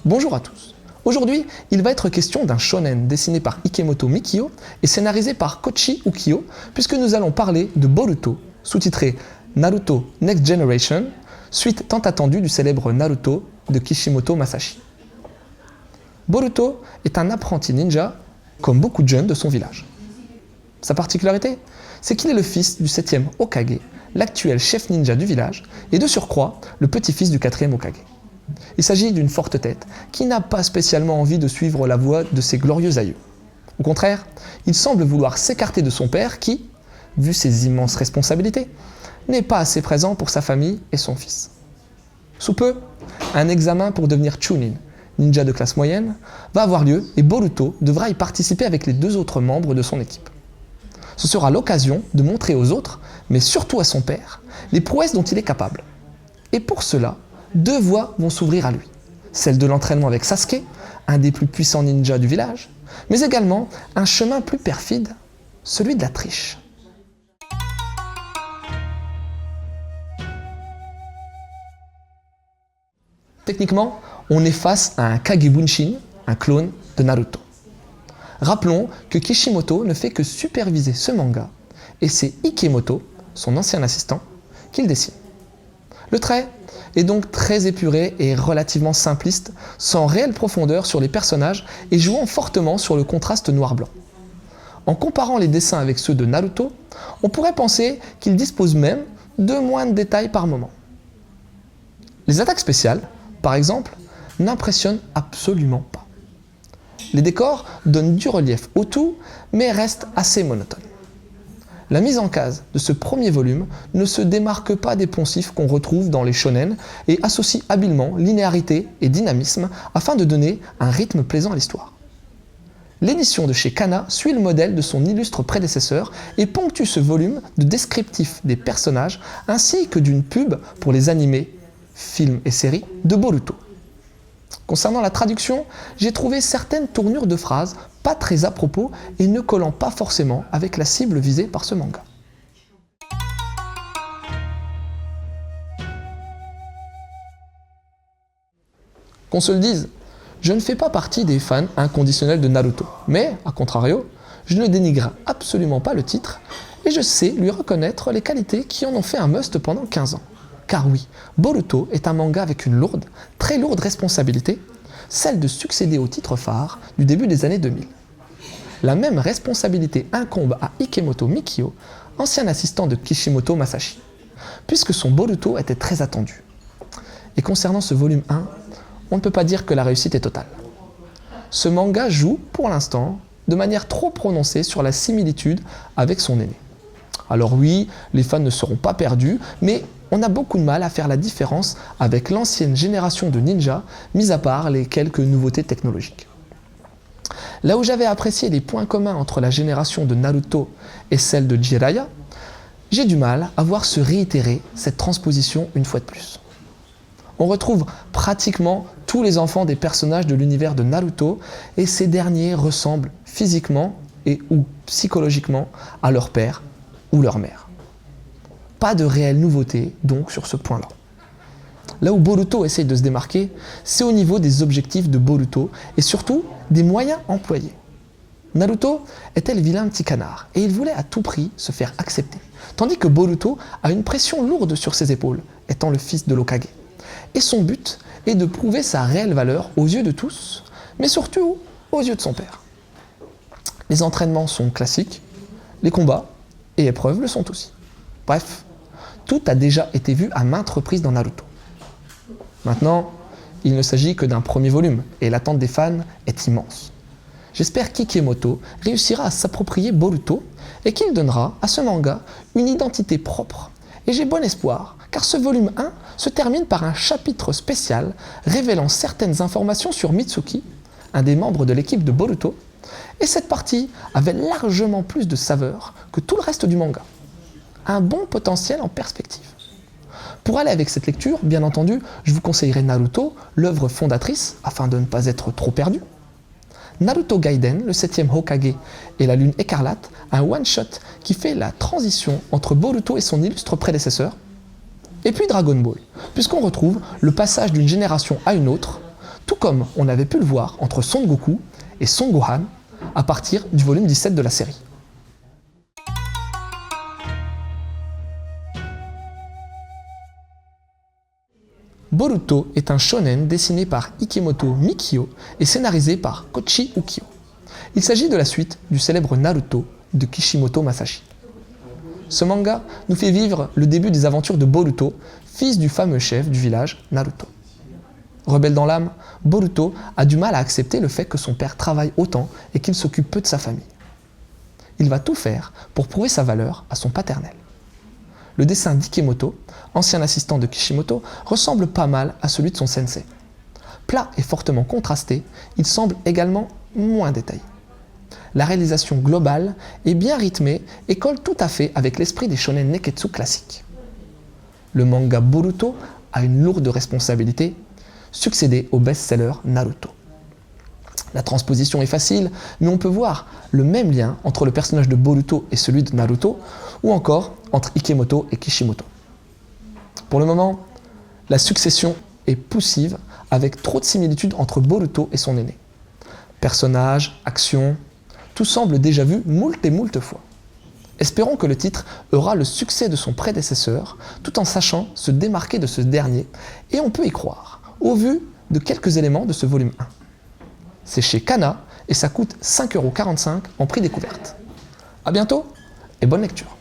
Bonjour à tous. Aujourd'hui, il va être question d'un shonen dessiné par Ikemoto Mikio et scénarisé par Koichi Ukiyo, puisque nous allons parler de Boruto, sous-titré Naruto Next Generation, suite tant attendue du célèbre Naruto de Kishimoto Masashi. Boruto est un apprenti ninja, comme beaucoup de jeunes de son village. Sa particularité, c'est qu'il est le fils du 7e Hokage, l'actuel chef ninja du village, et de surcroît, le petit-fils du 4e Hokage. Il s'agit d'une forte tête qui n'a pas spécialement envie de suivre la voie de ses glorieux aïeux. Au contraire, il semble vouloir s'écarter de son père qui, vu ses immenses responsabilités, n'est pas assez présent pour sa famille et son fils. Sous peu, un examen pour devenir Chunin, ninja de classe moyenne, va avoir lieu et Boruto devra y participer avec les 2 autres membres de son équipe. Ce sera l'occasion de montrer aux autres, mais surtout à son père, les prouesses dont il est capable. Et pour cela, 2 voies vont s'ouvrir à lui. Celle de l'entraînement avec Sasuke, un des plus puissants ninjas du village, mais également un chemin plus perfide, celui de la triche. Techniquement, on est face à un Kagebunshin, un clone de Naruto. Rappelons que Kishimoto ne fait que superviser ce manga, et c'est Ikemoto, son ancien assistant, qui le dessine. Le trait est donc très épuré et relativement simpliste, sans réelle profondeur sur les personnages et jouant fortement sur le contraste noir-blanc. En comparant les dessins avec ceux de Naruto, on pourrait penser qu'il dispose même de moins de détails par moment. Les attaques spéciales, par exemple, n'impressionnent absolument pas. Les décors donnent du relief au tout, mais restent assez monotones. La mise en case de ce premier volume ne se démarque pas des poncifs qu'on retrouve dans les shonen et associe habilement linéarité et dynamisme afin de donner un rythme plaisant à l'histoire. L'édition de chez Kana suit le modèle de son illustre prédécesseur et ponctue ce volume de descriptifs des personnages ainsi que d'une pub pour les animés, films et séries de Boruto. Concernant la traduction, j'ai trouvé certaines tournures de phrases pas très à propos et ne collant pas forcément avec la cible visée par ce manga. Qu'on se le dise, je ne fais pas partie des fans inconditionnels de Naruto, mais, à contrario, je ne dénigre absolument pas le titre et je sais lui reconnaître les qualités qui en ont fait un must pendant 15 ans. Car oui, Boruto est un manga avec une lourde, très lourde responsabilité, celle de succéder au titre phare du début des années 2000. La même responsabilité incombe à Ikemoto Mikio, ancien assistant de Kishimoto Masashi, puisque son Boruto était très attendu. Et concernant ce volume 1, on ne peut pas dire que la réussite est totale. Ce manga joue, pour l'instant, de manière trop prononcée sur la similitude avec son aîné. Alors oui, les fans ne seront pas perdus, mais on a beaucoup de mal à faire la différence avec l'ancienne génération de ninjas, mis à part les quelques nouveautés technologiques. Là où j'avais apprécié les points communs entre la génération de Naruto et celle de Jiraiya, j'ai du mal à voir se réitérer cette transposition une fois de plus. On retrouve pratiquement tous les enfants des personnages de l'univers de Naruto et ces derniers ressemblent physiquement et ou psychologiquement à leur père ou leur mère. Pas de réelle nouveauté donc sur ce point-là. Là où Boruto essaye de se démarquer, c'est au niveau des objectifs de Boruto et surtout des moyens employés. Naruto était le vilain petit canard et il voulait à tout prix se faire accepter, tandis que Boruto a une pression lourde sur ses épaules, étant le fils de l'Hokage. Et son but est de prouver sa réelle valeur aux yeux de tous, mais surtout aux yeux de son père. Les entraînements sont classiques, les combats et épreuves le sont aussi. Bref, tout a déjà été vu à maintes reprises dans Naruto. Maintenant, il ne s'agit que d'un premier volume, et l'attente des fans est immense. J'espère qu'Ikemoto réussira à s'approprier Boruto, et qu'il donnera à ce manga une identité propre. Et j'ai bon espoir, car ce volume 1 se termine par un chapitre spécial révélant certaines informations sur Mitsuki, un des membres de l'équipe de Boruto, et cette partie avait largement plus de saveur que tout le reste du manga. Un bon potentiel en perspective. Pour aller avec cette lecture, bien entendu, je vous conseillerais Naruto, l'œuvre fondatrice, afin de ne pas être trop perdu. Naruto Gaiden, le 7e Hokage et la Lune écarlate, un one-shot qui fait la transition entre Boruto et son illustre prédécesseur. Et puis Dragon Ball, puisqu'on retrouve le passage d'une génération à une autre, tout comme on avait pu le voir entre Son Goku et Son Gohan à partir du volume 17 de la série. Boruto est un shonen dessiné par Ikemoto Mikio et scénarisé par Koichi Ukyo. Il s'agit de la suite du célèbre Naruto de Kishimoto Masashi. Ce manga nous fait vivre le début des aventures de Boruto, fils du fameux chef du village Naruto. Rebelle dans l'âme, Boruto a du mal à accepter le fait que son père travaille autant et qu'il s'occupe peu de sa famille. Il va tout faire pour prouver sa valeur à son paternel. Le dessin d'Ikemoto, ancien assistant de Kishimoto, ressemble pas mal à celui de son sensei. Plat et fortement contrasté, il semble également moins détaillé. La réalisation globale est bien rythmée et colle tout à fait avec l'esprit des shonen neketsu classiques. Le manga Boruto a une lourde responsabilité, succéder au best-seller Naruto. La transposition est facile, mais on peut voir le même lien entre le personnage de Boruto et celui de Naruto, ou encore entre Ikemoto et Kishimoto. Pour le moment, la succession est poussive, avec trop de similitudes entre Boruto et son aîné. Personnages, actions, tout semble déjà vu moult et moult fois. Espérons que le titre aura le succès de son prédécesseur, tout en sachant se démarquer de ce dernier, et on peut y croire, au vu de quelques éléments de ce volume 1. C'est chez Kana et ça coûte 5,45 € en prix découverte. A bientôt et bonne lecture.